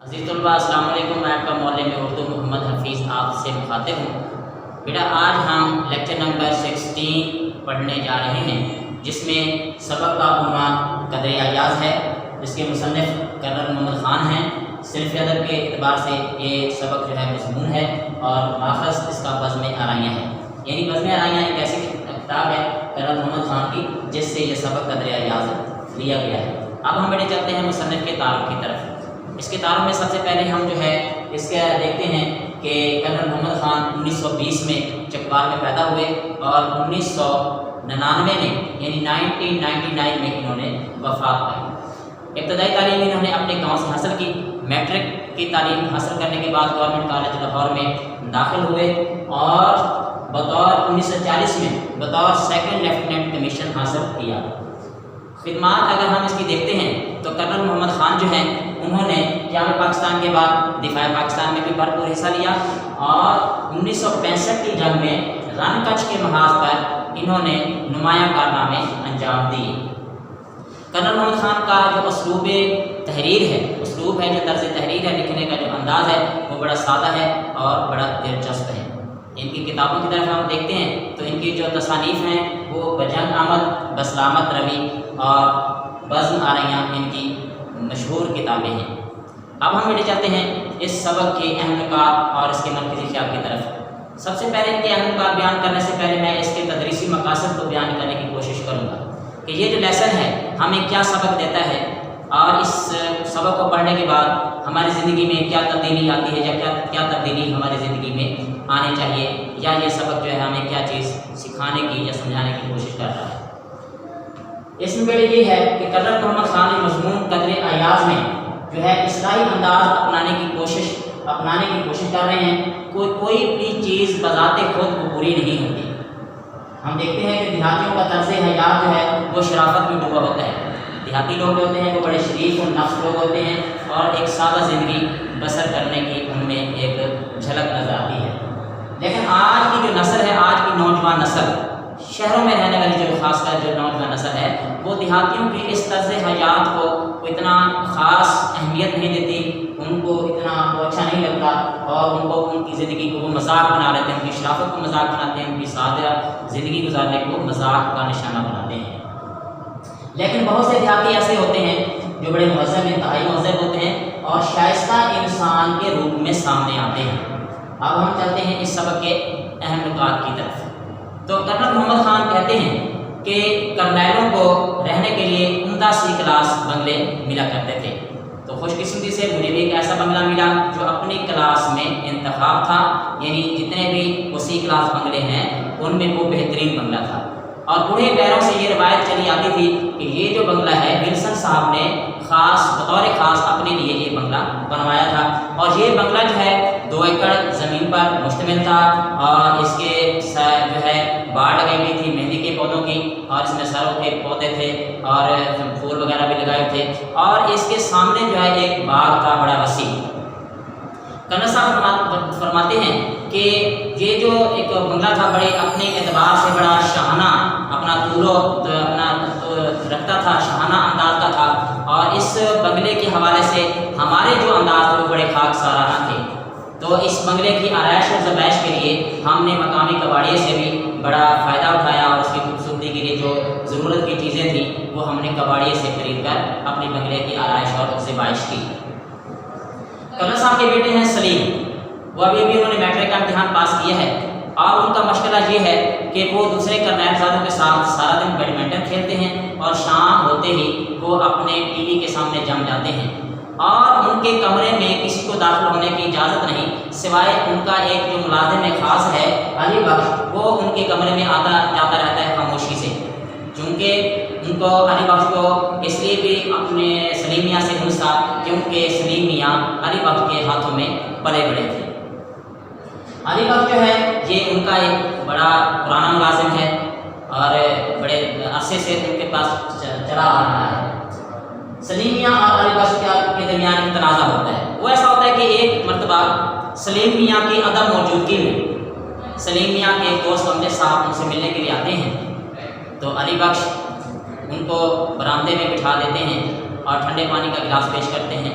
عزیز طلباء السلام علیکم، میں آپ کا معلم اردو محمد حفیظ آپ سے مخاطب ہوں۔ بیٹا آج ہم لیکچر نمبر 16 پڑھنے جا رہے ہیں، جس میں سبق کا عنوان قدر ایاز ہے، جس کے مصنف کرنل محمد خان ہیں۔ صنف ادب کے اعتبار سے یہ سبق جو ہے مضمون ہے اور ماخذ اس کا بزم آرائیاں ہے، یعنی بزم آرائیاں ایک ایسی کتاب ہے کرنل محمد خان کی جس سے یہ سبق قدر ایاز لیا گیا ہے۔ اب ہم بیٹے چلتے ہیں مصنف کے تعارف کی طرف۔ اس کے تعارف میں سب سے پہلے ہم جو ہے اس کے دیکھتے ہیں کہ کرنل محمد خان 1920 میں چکوال میں پیدا ہوئے اور 1999 میں یعنی 1999 میں انہوں نے وفات پائی۔ ابتدائی تعلیم انہوں نے اپنے گاؤں سے حاصل کی۔ میٹرک کی تعلیم حاصل کرنے کے بعد گورنمنٹ کالج لاہور میں داخل ہوئے اور بطور 1940 میں بطور سیکنڈ لیفٹیننٹ کمیشن حاصل کیا۔ خدمات اگر ہم اس کی دیکھتے ہیں تو کرنل محمد خان جو ہیں انہوں نے قیام پاکستان کے بعد دفاع پاکستان میں بھی بھرپور حصہ لیا اور 1965 کی جنگ میں رن کچھ کے محاذ پر انہوں نے نمایاں کارنامے انجام دیے۔ کرنل محمد خان کا جو اسلوب تحریر ہے، اسلوب ہے جو طرز تحریر ہے، لکھنے کا جو انداز ہے وہ بڑا سادہ ہے اور بڑا دلچسپ ہے۔ ان کی کتابوں کی طرف ہم دیکھتے ہیں تو ان کی جو تصانیف ہیں وہ بجنگ آمد، بسلامت روی اور بزم آرائیاں ان کی مشہور کتابیں ہیں۔ اب ہم بیٹے چلتے ہیں اس سبق کے اہم نکات اور اس کے مرکزی خیال کی طرف۔ سب سے پہلے ان کے اہم نکات بیان کرنے سے پہلے میں اس کے تدریسی مقاصد کو بیان کرنے کی کوشش کروں گا کہ یہ جو لیسن ہے ہمیں کیا سبق دیتا ہے اور اس سبق کو پڑھنے کے بعد ہماری زندگی میں کیا تبدیلی آتی ہے یا کیا تبدیلی ہماری زندگی میں آنی چاہیے، یا یہ سبق جو ہے ہمیں کیا چیز سکھانے کی یا سمجھانے کی کوشش کر رہا ہے۔ اس میں بیٹے یہ ہے کہ کرنل محمد خان مضمون قدر ایاز میں جو ہے اصلاحی انداز اپنانے کی کوشش کر رہے ہیں۔ کوئی بھی چیز بذات خود پوری نہیں ہوتی۔ ہم دیکھتے ہیں کہ دیہاتیوں کا طرز حیات جو ہے وہ شرافت میں ڈوبا ہوتا ہے۔ دیہاتی لوگ جو ہوتے ہیں وہ بڑے شریف اور نفس لوگ ہوتے ہیں اور ایک سادہ زندگی بسر کرنے کی ان میں ایک جھلک نظر آتی ہے۔ لیکن آج کی جو نسل ہے، آج کی نوجوان نسل، شہروں میں رہنے والی جو خاص کر جو نوجوان نسل ہے، وہ دیہاتیوں کی اس طرز حیات کو اتنا خاص اہمیت نہیں دیتی، ان کو اتنا وہ اچھا نہیں لگتا اور ان کو ان کی زندگی کو وہ مذاق بنا لیتے ہیں، ان کی شرافت کو مذاق بناتے ہیں، ان کی سادہ زندگی گزارنے کو مذاق کا نشانہ بناتے ہیں۔ لیکن بہت سے دیہاتی ایسے ہوتے ہیں جو بڑے مہذب، انتہائی مہذب ہوتے ہیں اور شائستہ انسان کے روپ میں سامنے آتے ہیں۔ اب ہم چلتے ہیں اس سبق کے اہم نکات کی طرف۔ تو کرنل محمد خان کہتے ہیں کہ کرنیلوں کو رہنے کے لیے عمدہ سی کلاس بنگلے ملا کرتے تھے، تو خوش قسمتی سے مجھے بھی ایک ایسا بنگلہ ملا جو اپنی کلاس میں انتخاب تھا، یعنی جتنے بھی وسیع کلاس بنگلے ہیں ان میں وہ بہترین بنگلہ تھا۔ اور بوڑھے پیروں سے یہ روایت چلی آتی تھی کہ یہ جو بنگلہ ہے ولسن صاحب نے بطور خاص اپنے لیے یہ بنگلہ بنوایا تھا، اور یہ بنگلہ جو ہے 2 ایکڑ زمین پر مشتمل تھا اور اس کے جو ہے باڑ لگائی گئی تھی مہندی کے پودوں کی، اور اس میں سروں کے پودے تھے اور پھول وغیرہ بھی لگائے تھے، اور اس کے سامنے جو ہے ایک باغ تھا بڑا وسیع۔ کرنل صاحب فرماتے ہیں کہ یہ جو ایک بنگلہ تھا بڑے اپنے اعتبار سے بڑا شاہانہ، اپنا رکھتا تھا، شاہانہ انداز کا تھا، اور اس بنگلے کے حوالے سے ہمارے جو انداز تھے وہ بڑے خاک سارانہ تھے۔ تو اس بنگلے کی آرائش اور زبائش کے لیے ہم نے مقامی کباڑیے سے بھی بڑا فائدہ اٹھایا اور اس کی خوبصورتی کے لیے جو ضرورت کی چیزیں تھیں وہ ہم نے کباڑیے سے خرید کر اپنی بنگلے کی آرائش اور زبائش کی۔ کرنل صاحب کے بیٹے ہیں سلیم، وہ ابھی انہوں نے میٹرک کا امتحان پاس کیا ہے، اور ان کا مشغلہ یہ ہے کہ وہ دوسرے کرنیل صاحبوں کے ساتھ سارا دن بیڈمنٹن کھیلتے ہیں اور شام ہوتے ہی وہ اپنے ٹی وی کے سامنے جم جاتے ہیں، اور ان کے کمرے میں کسی کو داخل ہونے کی اجازت نہیں سوائے ان کا ایک جو ملازم خاص ہے علی بخش، وہ ان کے کمرے میں آتا جاتا رہتا ہے خاموشی سے، چونکہ ان کو علی بخش کو اس لیے بھی اپنے سلیم میاں سے انس تھا کیونکہ سلیم میاں علی بخش کے ہاتھوں میں پلے بڑے تھے۔ علی بخش جو ہے یہ ان کا ایک بڑا پرانا ملازم ہے اور بڑے عرصے سے ان کے پاس چلا آ رہا ہے۔ سلیم میاں اور علی بخش کے درمیان ایک تنازع ہوتا ہے۔ وہ ایسا ہوتا ہے کہ ایک مرتبہ سلیم میاں کی عدم موجودگی میں سلیم میاں کے ایک دوست امجد صاحب ان سے ملنے کے لیے آتے ہیں، تو علی بخش ان کو برآمدے میں بٹھا دیتے ہیں اور ٹھنڈے پانی کا گلاس پیش کرتے ہیں۔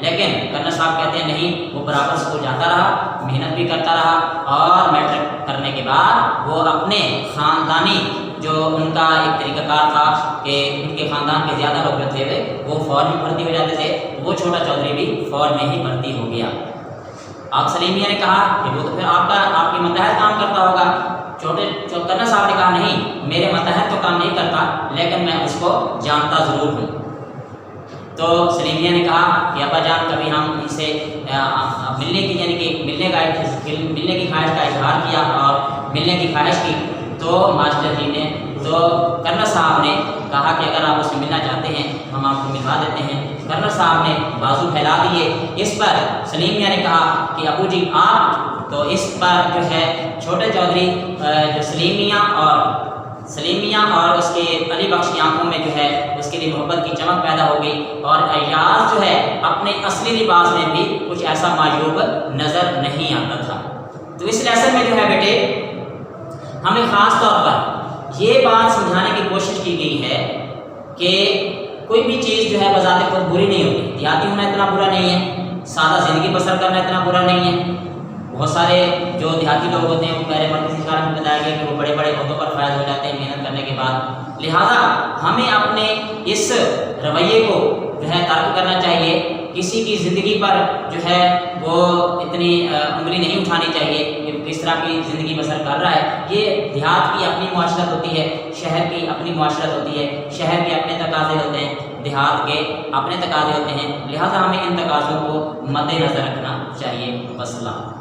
لیکن کرنل صاحب کہتے ہیں نہیں، وہ برابر اسکول جاتا رہا، محنت بھی کرتا رہا، اور میٹرک کرنے کے بعد وہ اپنے خاندانی جو ان کا ایک طریقہ کار تھا کہ ان کے خاندان کے زیادہ لوگ جو تھے وہ فوج میں بھرتی ہو جاتے تھے، وہ چھوٹا چودھری بھی فوج میں ہی بھرتی ہو گیا۔ آپ سلیمیہ نے کہا کہ وہ تو پھر آپ کے متحد کام کرتا ہوگا۔ کرنل صاحب نے کہا نہیں، میرے متحد تو کام نہیں کرتا، لیکن میں اس کو جانتا ضرور ہوں۔ تو سلیمیہ نے کہا کہ ابا جان کبھی ہم ان سے ملنے کی یعنی کہ ملنے کی خواہش کا اظہار کیا اور ملنے کی خواہش کی، تو ماسٹر جی نے کرنل صاحب نے کہا کہ اگر آپ اس سے ملنا چاہتے ہیں ہم آپ کو ملوا دیتے ہیں۔ کرنل صاحب نے بازو پھیلا دیے۔ اس پر سلیمیہ نے کہا کہ ابو جی آپ، تو اس پر جو ہے چھوٹے چودھری جو سلیمیہ اور اس کے علی بخش کی آنکھوں میں جو ہے اس کے لیے محبت کی چمک پیدا ہو گئی، اور ایاز جو ہے اپنے اصلی لباس میں بھی کچھ ایسا معیوب نظر نہیں آتا تھا۔ تو اس لیسن میں جو ہے بیٹے ہمیں خاص طور پر یہ بات سمجھانے کی کوشش کی گئی ہے کہ کوئی بھی چیز جو ہے بذات خود بری نہیں ہوتی۔ دیہاتی ہونا اتنا برا نہیں ہے، سادہ زندگی بسر کرنا اتنا برا نہیں ہے۔ بہت سارے جو دیہاتی لوگ ہوتے ہیں وہ پہلے مرکزی خیال میں بتایا گیا کہ وہ بڑے بڑے عہدوں پر فائز ہو جاتے ہیں محنت کرنے کے بعد، لہٰذا ہمیں اپنے اس رویے کو جو ہے ترک کرنا چاہیے۔ کسی کی زندگی پر جو ہے وہ اتنی انگلی نہیں اٹھانی چاہیے کہ کس طرح کی زندگی بسر کر رہا ہے۔ یہ دیہات کی اپنی معاشرت ہوتی ہے، شہر کی اپنی معاشرت ہوتی ہے، شہر کے اپنے تقاضے ہوتے ہیں، دیہات کے اپنے تقاضے ہوتے ہیں، لہٰذا ہمیں ان تقاضوں کو مد نظر رکھنا چاہیے۔ وسلام۔